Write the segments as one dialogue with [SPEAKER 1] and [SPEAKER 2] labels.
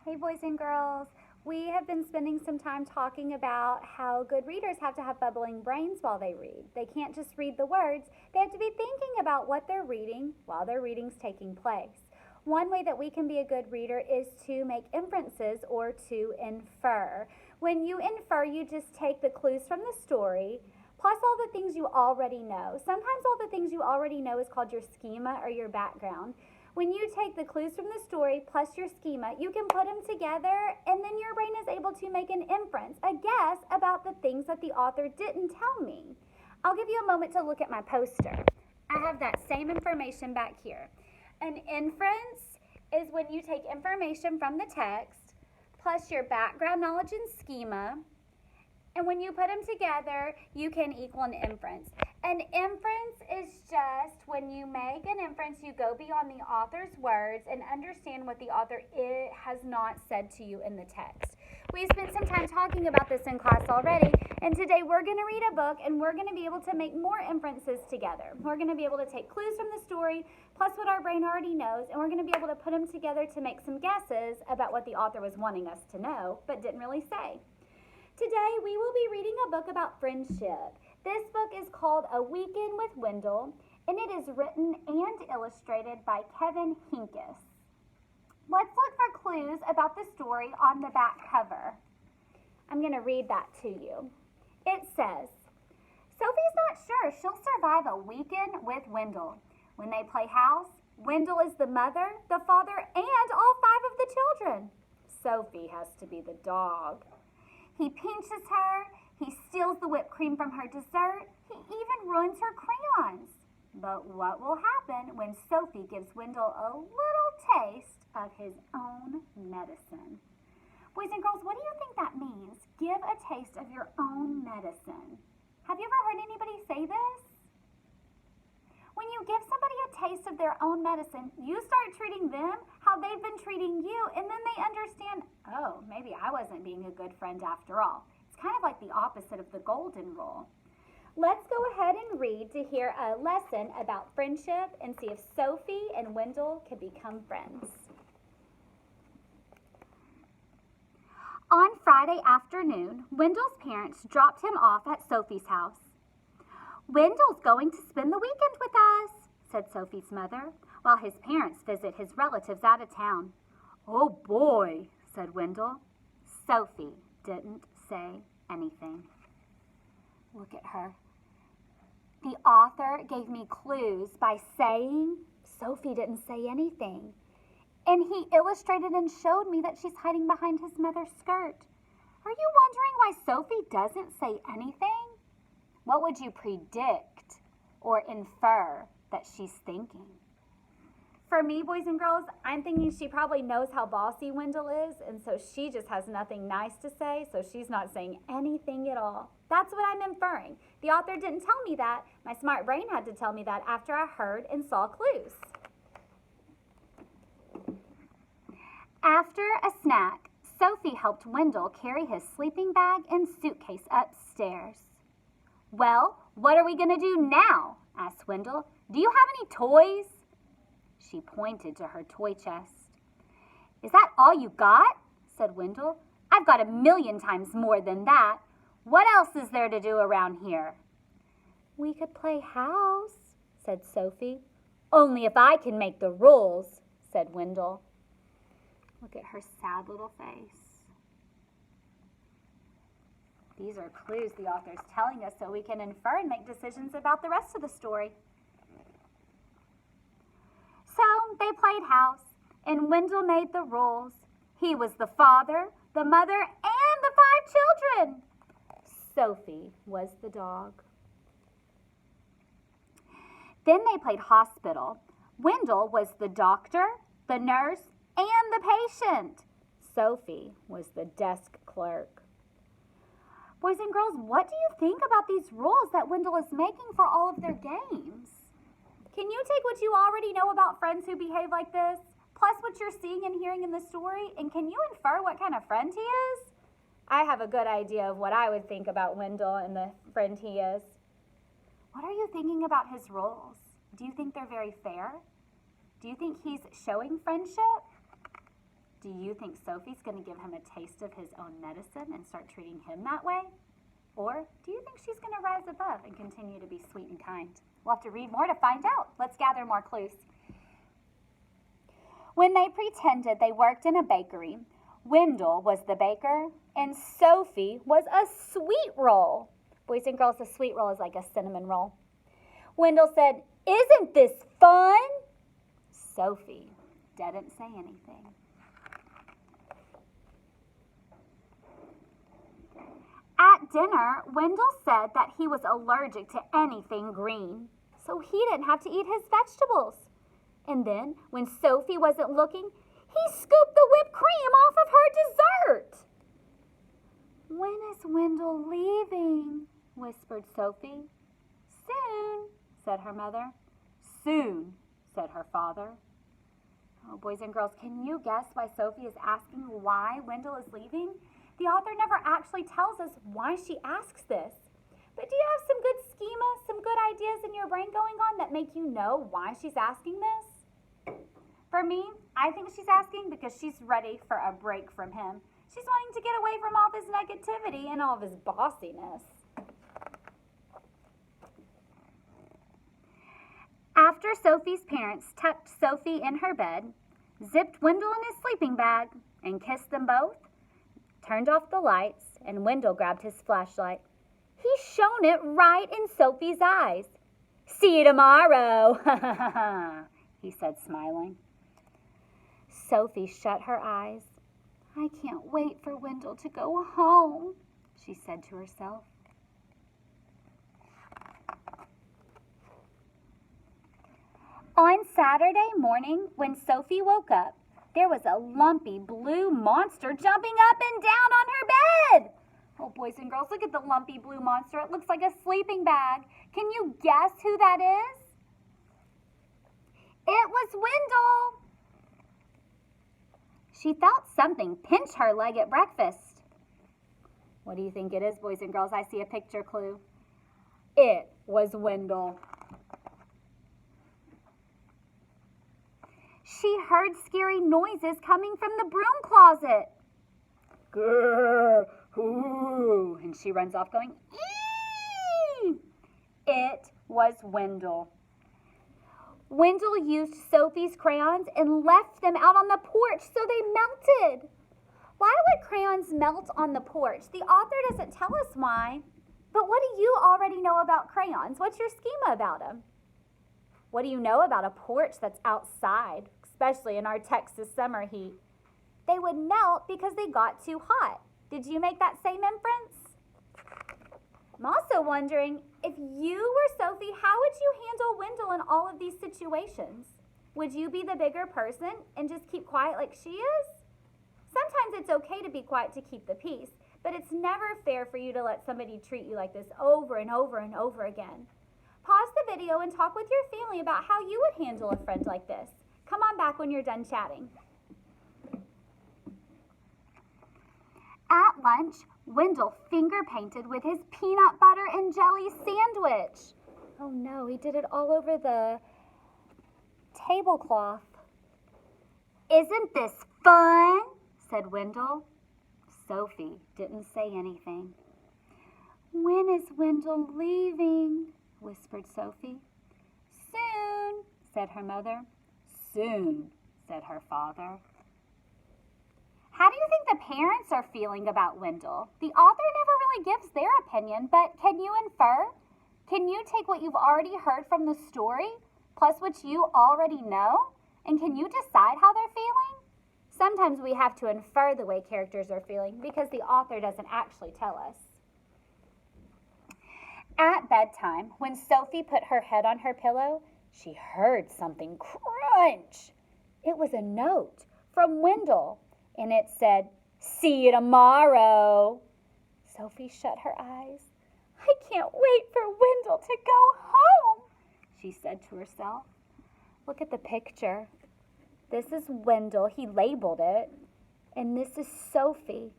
[SPEAKER 1] Hey boys and girls, we have been spending some time talking about how good readers have to have bubbling brains while they read. They can't just read the words, they have to be thinking about what they're reading while their reading's taking place. One way that we can be a good reader is to make inferences or to infer. When you infer, you just take the clues from the story plus all the things you already know. Sometimes all the things you already know is called your schema or your background. When you take the clues from the story plus your schema, you can put them together and then your brain is able to make an inference, a guess about the things that the author didn't tell me. I'll give you a moment to look at my poster. I have that same information back here. An inference is when you take information from the text plus your background knowledge and schema, and when you put them together, you can equal an inference. An inference is just when you make an inference, you go beyond the author's words and understand what the author has not said to you in the text. We spent some time talking about this in class already, and today we're going to read a book and we're going to be able to make more inferences together. We're going to be able to take clues from the story plus what our brain already knows, and we're going to be able to put them together to make some guesses about what the author was wanting us to know but didn't really say. Today we will be reading a book about friendship. This book is called A Weekend with Wendell, and it is written and illustrated by Kevin Hinkes. Let's look for clues about the story on the back cover. I'm going to read that to you. It says, Sophie's not sure she'll survive a weekend with Wendell. When they play house, Wendell is the mother, the father, and all 5 of the children. Sophie has to be the dog. He pinches her, he steals the whipped cream from her dessert, he even ruins her crayons. But what will happen when Sophie gives Wendell a little taste of his own medicine? Boys and girls, what do you think that means? Give a taste of your own medicine. Have you ever heard anybody say this? When you give somebody a taste of their own medicine, you start treating them how they've been treating you, and then they understand, oh, maybe I wasn't being a good friend after all. It's kind of like the opposite of the golden rule. Let's go ahead and read to hear a lesson about friendship and see if Sophie and Wendell can become friends. On Friday afternoon, Wendell's parents dropped him off at Sophie's house. Wendell's going to spend the weekend with us, said Sophie's mother, while his parents visit his relatives out of town. Oh boy, said Wendell. Sophie didn't say anything. Look at her. The author gave me clues by saying Sophie didn't say anything. And he illustrated and showed me that she's hiding behind his mother's skirt. Are you wondering why Sophie doesn't say anything? What would you predict or infer that she's thinking? For me, boys and girls, I'm thinking she probably knows how bossy Wendell is, and so she just has nothing nice to say, so she's not saying anything at all. That's what I'm inferring. The author didn't tell me that. My smart brain had to tell me that after I heard and saw clues. After a snack, Sophie helped Wendell carry his sleeping bag and suitcase upstairs. Well, what are we going to do now? Asked Wendell. Do you have any toys? She pointed to her toy chest. Is that all you got? Said Wendell. I've got 1,000,000 times more than that. What else is there to do around here? We could play house, said Sophie. Only if I can make the rules, said Wendell. Look at her sad little face. These are clues the author's telling us so we can infer and make decisions about the rest of the story. So they played house, and Wendell made the rules. He was the father, the mother, and the 5 children. Sophie was the dog. Then they played hospital. Wendell was the doctor, the nurse, and the patient. Sophie was the desk clerk. Boys and girls, what do you think about these rules that Wendell is making for all of their games? Can you take what you already know about friends who behave like this, plus what you're seeing and hearing in the story, and can you infer what kind of friend he is? I have a good idea of what I would think about Wendell and the friend he is. What are you thinking about his rules? Do you think they're very fair? Do you think he's showing friendship? Do you think Sophie's going to give him a taste of his own medicine and start treating him that way? Or do you think she's going to rise above and continue to be sweet and kind? We'll have to read more to find out. Let's gather more clues. When they pretended they worked in a bakery, Wendell was the baker and Sophie was a sweet roll. Boys and girls, a sweet roll is like a cinnamon roll. Wendell said, "Isn't this fun?" Sophie didn't say anything. At dinner, Wendell said that he was allergic to anything green, so he didn't have to eat his vegetables. And then, when Sophie wasn't looking, he scooped the whipped cream off of her dessert. "When is Wendell leaving?" whispered Sophie. "Soon," said her mother. "Soon," said her father. Oh, boys and girls, can you guess why Sophie is asking why Wendell is leaving? The author never actually tells us why she asks this. But do you have some good schema, some good ideas in your brain going on that make you know why she's asking this? For me, I think she's asking because she's ready for a break from him. She's wanting to get away from all this negativity and all of his bossiness. After Sophie's parents tucked Sophie in her bed, zipped Wendell in his sleeping bag, and kissed them both, turned off the lights, and Wendell grabbed his flashlight. He shone it right in Sophie's eyes. "See you tomorrow," he said, smiling. Sophie shut her eyes. "I can't wait for Wendell to go home," she said to herself. On Saturday morning, when Sophie woke up, there was a lumpy blue monster jumping up and down on her bed. Oh, boys and girls, look at the lumpy blue monster. It looks like a sleeping bag. Can you guess who that is? It was Wendell. She felt something pinch her leg at breakfast. What do you think it is, boys and girls? I see a picture clue. It was Wendell. She heard scary noises coming from the broom closet. Grrr, ooh, and she runs off going, "Ee!" It was Wendell. Wendell used Sophie's crayons and left them out on the porch so they melted. Why would crayons melt on the porch? The author doesn't tell us why. But what do you already know about crayons? What's your schema about them? What do you know about a porch that's outside, especially in our Texas summer heat? They would melt because they got too hot. Did you make that same inference? I'm also wondering, if you were Sophie, how would you handle Wendell in all of these situations? Would you be the bigger person and just keep quiet like she is? Sometimes it's okay to be quiet to keep the peace, but it's never fair for you to let somebody treat you like this over and over and over again. Pause the video and talk with your family about how you would handle a friend like this. Come on back when you're done chatting. At lunch, Wendell finger painted with his peanut butter and jelly sandwich. Oh no, he did it all over the tablecloth. "Isn't this fun?" said Wendell. Sophie didn't say anything. "When is Wendell leaving?" whispered Sophie. "Soon," said her mother. "Soon," said her father. How do you think the parents are feeling about Wendell? The author never really gives their opinion, but can you infer? Can you take what you've already heard from the story, plus what you already know, and can you decide how they're feeling? Sometimes we have to infer the way characters are feeling because the author doesn't actually tell us. At bedtime, when Sophie put her head on her pillow, she heard something crunch. It was a note from Wendell, and it said, "See you tomorrow." Sophie shut her eyes. "I can't wait for Wendell to go home," she said to herself. Look at the picture. This is Wendell. He labeled it. And this is Sophie.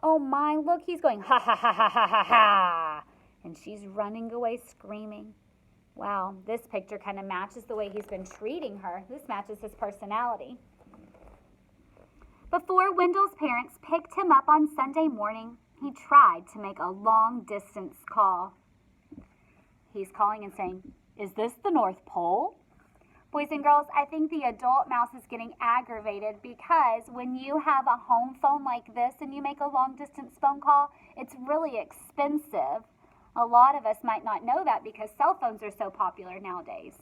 [SPEAKER 1] Oh my, look, he's going, "Ha ha ha ha ha ha ha." And she's running away screaming. Wow, this picture kind of matches the way he's been treating her. This matches his personality. Before Wendell's parents picked him up on Sunday morning, he tried to make a long-distance call. He's calling and saying, "Is this the North Pole?" Boys and girls, I think the adult mouse is getting aggravated because when you have a home phone like this and you make a long-distance phone call, it's really expensive. A lot of us might not know that because cell phones are so popular nowadays.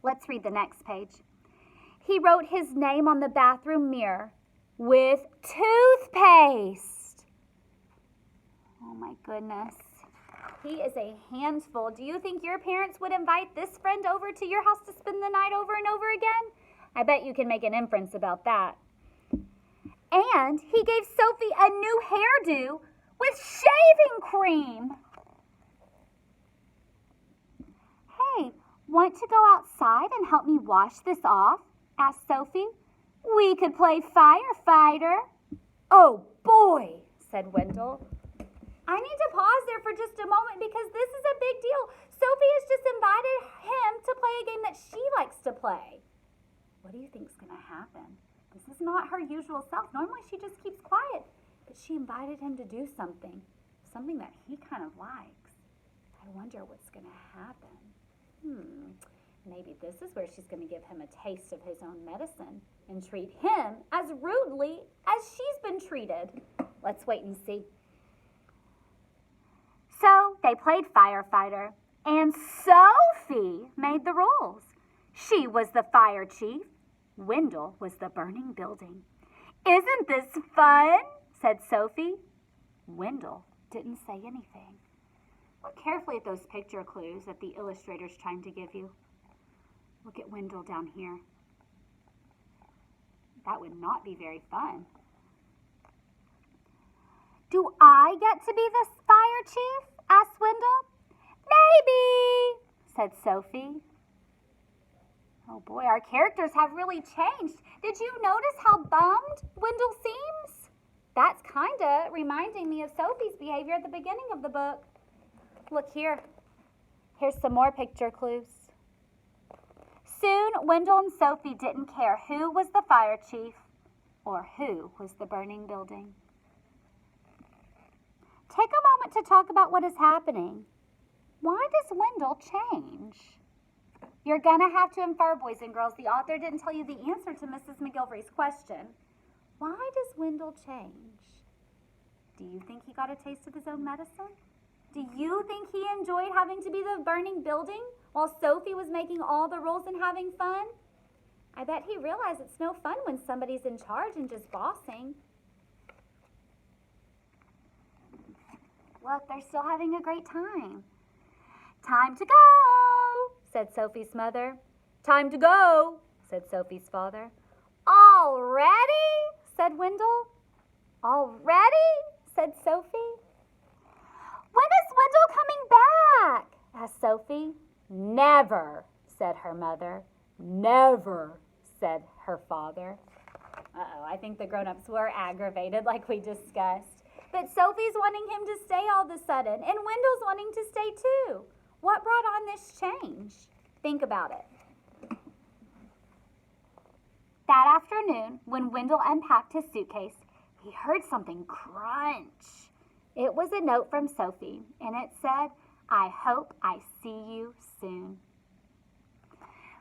[SPEAKER 1] Let's read the next page. He wrote his name on the bathroom mirror with toothpaste. Oh my goodness. He is a handful. Do you think your parents would invite this friend over to your house to spend the night over and over again? I bet you can make an inference about that. And he gave Sophie a new hairdo with shaving cream. "Hey, want to go outside and help me wash this off?" asked Sophie. "We could play firefighter." "Oh boy," said Wendell. I need to pause there for just a moment because this is a big deal. Sophie has just invited him to play a game that she likes to play. What do you think is going to happen? This is not her usual self. Normally she just keeps quiet, but she invited him to do something that he kind of likes. I wonder what's going to happen. Maybe this is where she's going to give him a taste of his own medicine and treat him as rudely as she's been treated. Let's wait and see. So they played firefighter, and Sophie made the rules. She was the fire chief. Wendell was the burning building. "Isn't this fun?" said Sophie. Wendell didn't say anything. Look carefully at those picture clues that the illustrator's trying to give you. Look at Wendell down here. That would not be very fun. "Do I get to be the fire chief?" asked Wendell. "Maybe," said Sophie. Oh boy, our characters have really changed. Did you notice how bummed Wendell seems? That's kind of reminding me of Sophie's behavior at the beginning of the book. Look here. Here's some more picture clues. Soon, Wendell and Sophie didn't care who was the fire chief or who was the burning building. Take a moment to talk about what is happening. Why does Wendell change? You're going to have to infer, boys and girls. The author didn't tell you the answer to Mrs. McGilvery's question. Why does Wendell change? Do you think he got a taste of his own medicine? Do you think he enjoyed having to be the burning building while Sophie was making all the rules and having fun? I bet he realized it's no fun when somebody's in charge and just bossing. Look, they're still having a great time. "Time to go," said Sophie's mother. "Time to go," said Sophie's father. "Already?" said Wendell. "Already?" said Sophie. "When is Wendell coming back?" asked Sophie. "Never," said her mother. "Never," said her father. I think the grown-ups were aggravated like we discussed. But Sophie's wanting him to stay all of a sudden, and Wendell's wanting to stay too. What brought on this change? Think about it. That afternoon, when Wendell unpacked his suitcase, he heard something crunch. It was a note from Sophie, and it said, "I hope I see you soon."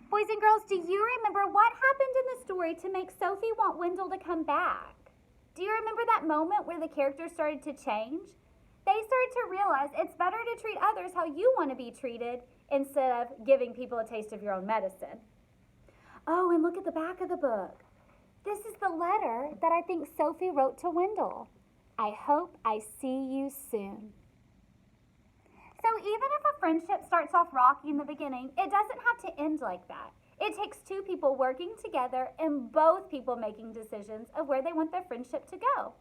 [SPEAKER 1] Boys and girls, do you remember what happened in the story to make Sophie want Wendell to come back? Do you remember that moment where the characters started to change? They started to realize it's better to treat others how you want to be treated instead of giving people a taste of your own medicine. Oh, and look at the back of the book. This is the letter that I think Sophie wrote to Wendell. "I hope I see you soon." So even if a friendship starts off rocky in the beginning, it doesn't have to end like that. It takes two people working together and both people making decisions of where they want their friendship to go.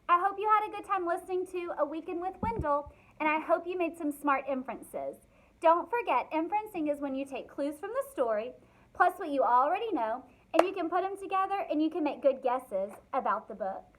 [SPEAKER 1] I hope you had a good time listening to A Weekend with Wendell, and I hope you made some smart inferences. Don't forget, inferencing is when you take clues from the story, plus what you already know, and you can put them together and you can make good guesses about the book.